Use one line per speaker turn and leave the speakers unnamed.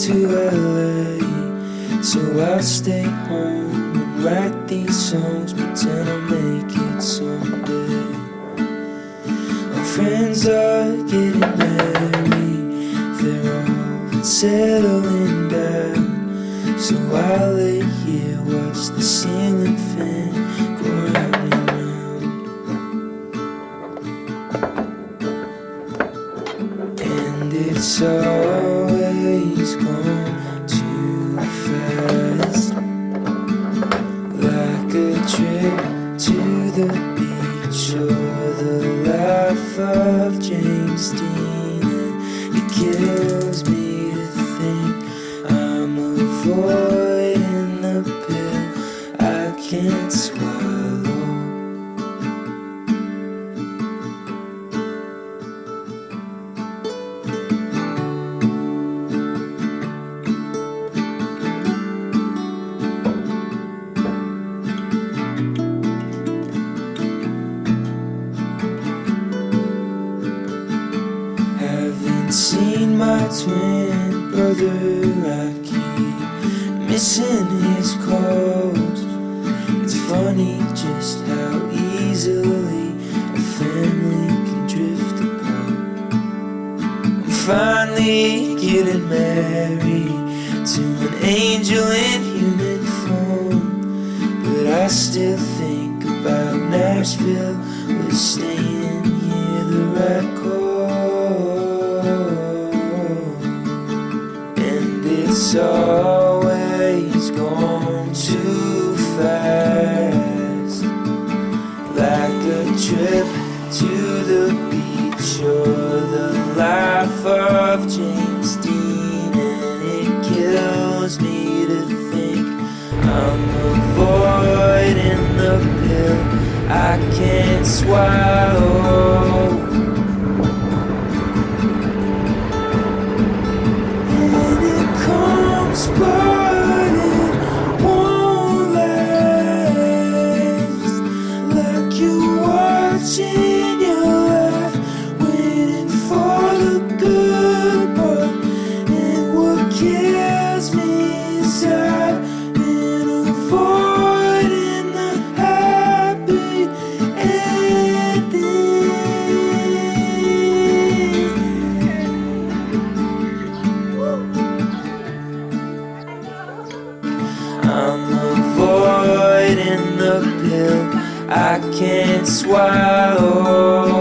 to LA, so I'll stay home and write these songs, pretend I'll make it someday. My friends are getting married, they're all settling down, so I'll lay here, watch the ceiling fan go round and round. And it's always gone too fast, like a trip to the beach or the life of James Dean. And it kills me to think I'm avoiding the pill I can't swallow. Seen my twin brother, I keep missing his calls. It's funny just how easily a family can drift apart. I'm finally getting married to an angel in human form, but I still think about Nashville. We're staying here the right call. It's always gone too fast, like a trip to the beach or the life of James Dean. And it kills me to think I'm avoiding the pill I can't swallow. But it won't last, like you watching your life, waiting for the good part. And what kills me is I've been avoiding the happy ending. I'm avoiding the pill I can't swallow.